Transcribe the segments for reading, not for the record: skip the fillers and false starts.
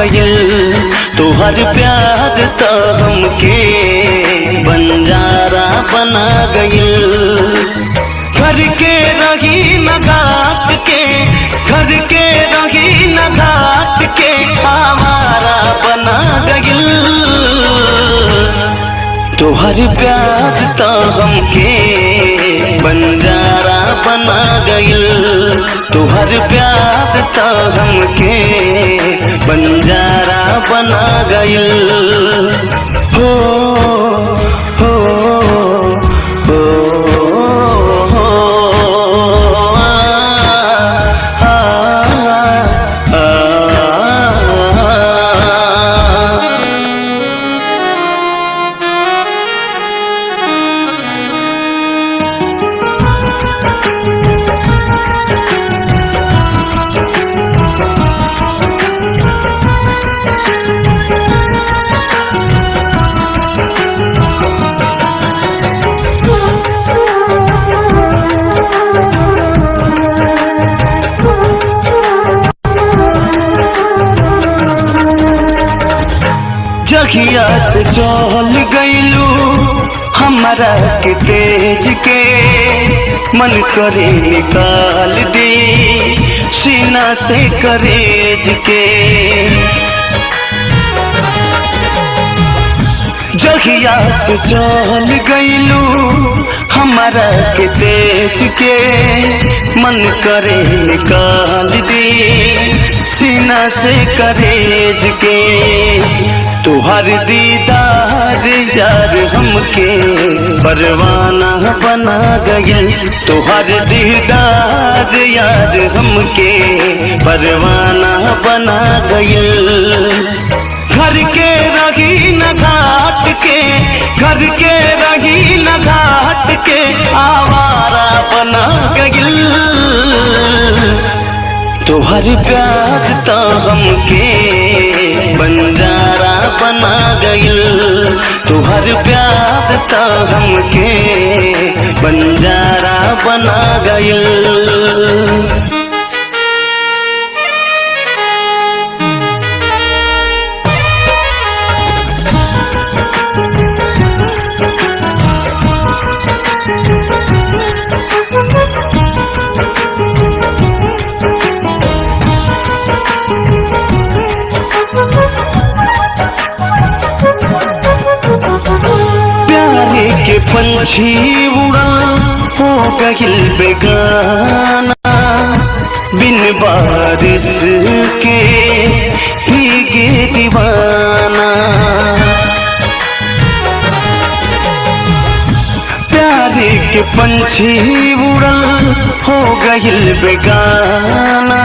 गइल। तोहर प्यार तो हमके बंजारा बना गइल। घर के रही न घाट के, घर के रही न घाट के आवारा बना गइल। तोहर प्यार तो हमके बंजारा बना गइल। तोहर प्यार तो हमके बंजारा बना गइल। हो हो हो जहिया से चल गइलू हमरा के तेज के, मन करे निकाल दे सीना से करेज के। जहिया से चल गइलू हमरा के तेज के, मन करे निकाल दे सीना से करेज के। तुहर दीदार यार हमके परवाना बना गइल। तुहर दीदार यार हमके परवाना बना गइल। घर के रही न घाट के, घर के रही न घाट के आवारा बना गइल। तोहर प्यार तो हमके बंजारा बना गइल। तोहर प्यार तो हमके बंजारा बना गइल। के पंछी उड़ल हो गइल बेगाना, बिन बारिश के भीगे दीवाना। प्यारे के पंछी उड़ल हो गइल बेगाना,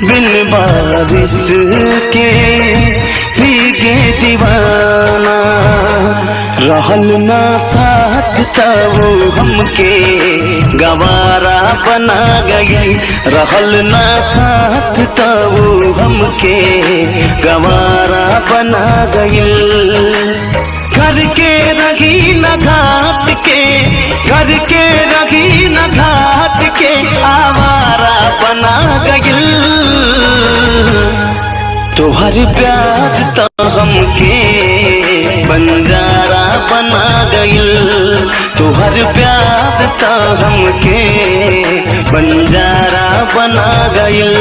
बिन बारिश के भीगे दीवाना। रहल ना साथ तब हमके गवारा बना गइल। रहल ना साथ तब हमके गवारा बना गइल। घर के रही न घाट के, घर के रही न घाट के आवारा बना गइल। तोहर प्यार तो हमके बंजारा बना गइल। तोहर प्यार तो हमके बंजारा बना गइल।